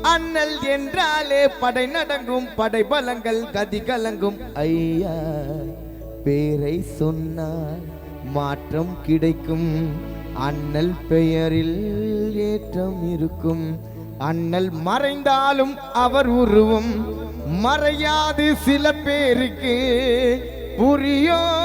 அண்ணல் என்றாலே படை நடங்கும், படை பலங்கள் கதி கலங்கும். ஐயா பேரை சொன்னால் மாற்றம் கிடைக்கும், அண்ணல் பெயரில் ஏற்றம் இருக்கும். அண்ணல் மறைந்தாலும் அவர் உருவம் மறையாது சில பேருக்கு புரியும்.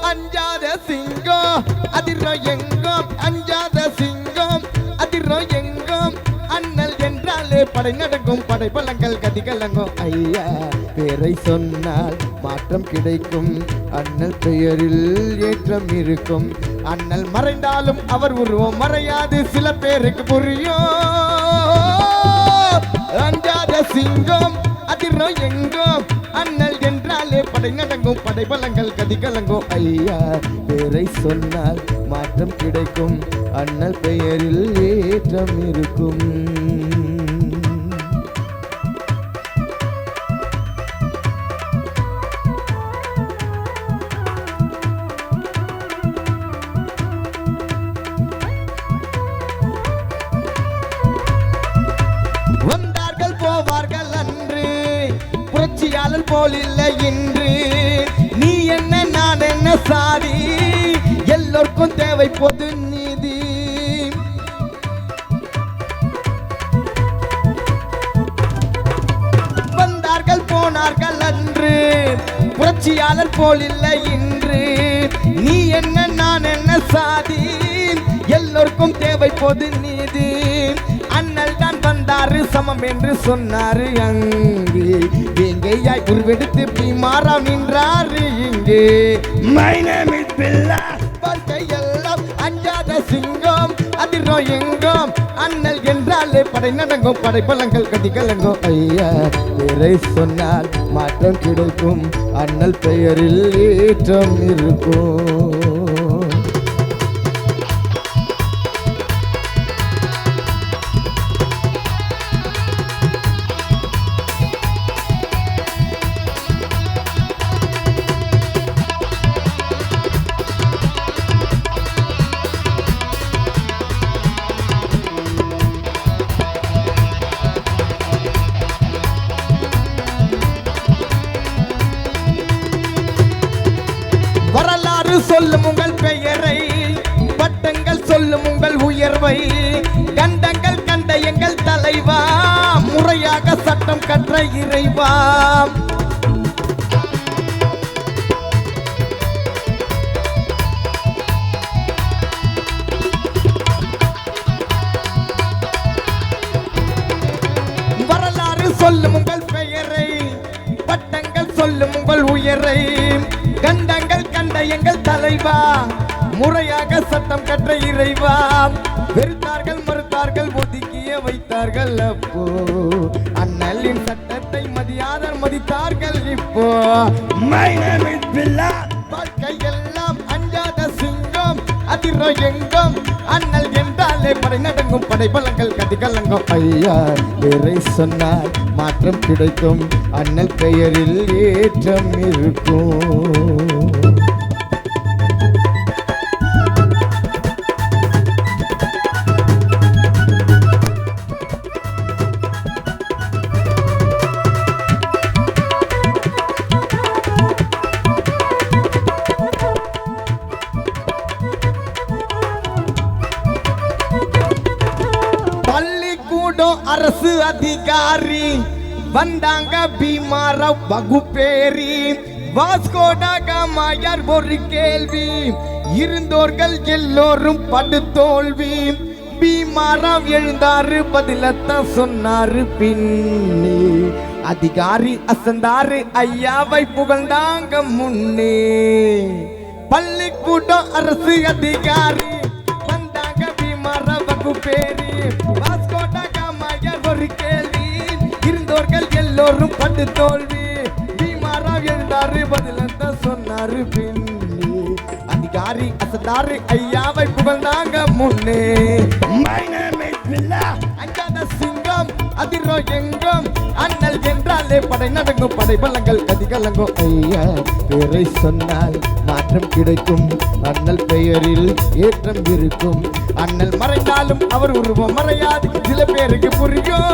அஞ்சாத சிங்கம் அதிரோ எங்கும், அஞ்சாத சிங்கம் அதிரோ எங்கும். அண்ணல் என்றாலே படை நடக்கும், படை பலங்கள் கதி கலங்கும். ஐயா பேரை சொன்னால் மாற்றம் கிடைக்கும், அண்ணல் பெயரில் ஏற்றம் இருக்கும். அண்ணல் மறைந்தாலும் அவர் உருவம் மறையாது சில பேருக்கு புரியும். அஞ்சாத சிங்கம் அதிரோ எங்கும், அண்ணல் என்றாலே படை நடங்கும், படை பலங்கள் கதி கலங்கும். ஐயா பேரை சொன்னால் மாற்றம் கிடைக்கும், அண்ணல் பெயரில் ஏற்றம் இருக்கும். வந்தார்கள் போவார்கள் அன்று, புரட்சியாளர் போல் இல்லை இன்று. நீ என்ன நான் என்ன சாதி, எல்லோருக்கும் தேவை பொது நீதி. வந்தார்கள் போனார்கள் அன்று, புரட்சியாளர் போல் இல்லை இன்று. நீ என்ன நான் என்ன சாதி, எல்லோருக்கும் தேவை பொது நீதி. அண்ணல் தான் வந்தாரு சமம் என்று சொன்னாரு அங்கே, எங்கேயாய் உருவெடுத்து பீமாரா நின்றாரு இங்கே. My name is Billa. வாழ்க்கையெல்லாம் அஞ்சாத சிங்கம் அதிரோ எங்கும். அண்ணல் என்றாலே படை நடங்கும், படை பலங்கள் கதி கலங்கும். ஐயா பேரை சொன்னால் மாற்றம் கிடைக்கும், அண்ணல் பெயரில் ஏற்றம் இருக்கும். வரலாறு சொல்லும் உங்கள் பெயரை, பட்டங்கள் சொல்லும் உங்கள் உயர்வை. கண்டங்கள் கண்ட எங்கள் தலைவா, முறையாக சட்டம் கற்ற இறைவா. வரலாறு சொல்லும் உங்கள் பெயரை, பட்டங்கள் சொல்லும் உங்கள் உயரை. கண்டங்கள் கண்ட எங்கள் தலைவா, முறையாக சட்டம் கற்ற இறைவா. வெறுத்தார்கள் மறுத்தார்கள் ஒதுக்கிய வைத்தார்கள் அப்போ, அண்ணலின் சட்டத்தை மதியாதர் மதித்தார்கள் இப்போ. My name is Billa. வாழ்க்கையெல்லாம் அஞ்சாத சிங்கம் அதிரோ எங்கும். அண்ணல் என்றாலே படை நடங்கும், படை பலங்கள் கதி கலங்கும். ஐயா பேரை சொன்னால் மாற்றம் கிடைக்கும், அண்ணல் பெயரில் ஏற்றம் இருக்கும். பள்ளிக்கூடம் அரசு அதிகாரி வந்தாங்க பீமாராவ் வகுப்பேரி. வாஸ்கோடா காமாயார் ஒரு கேள்வி, இருந்தோர்கள் எல்லோரும் படுதோல்வி. பீமாராவ் எழுந்தாரு பதிலத்தான் சொன்னாரு பின்னே. அதிகாரி அசந்தாரு ஐயாவை புகழ்ந்தாங்க முன்னே. பள்ளிக்கூடம் அரசு அதிகாரி வந்தாங்க பீமாராவ் வகுப்பேரி. வாஸ்கோடா காமாயார் ஒரு கேள்வி, இருந்தோர்கள் எல்லோரும் படு தோல்வி. பீமாராவ் எழுந்தாரு பதிலத்தான் சொன்னாரு பின்னே. அதிகாரி அசந்தாரு ஐயாவை புகழ்ந்தாங்க முன்னே. My name is Billa. அஞ்சாத சிங்கம் அதிரோ எங்கும். அண்ணல் அண்ணல் என்றாலே படை நடுங்கும் படை பள்ளங்கள் கதி கலங்கும் ஐயா பேரை சொன்னால் மாற்றம் கிடைக்கும் அண்ணல் பெயரில் ஏற்றம் இருக்கும் அண்ணல் மறைந்தாலும் அவர் உருவம் மறையாது சில பேருக்கு புரியும்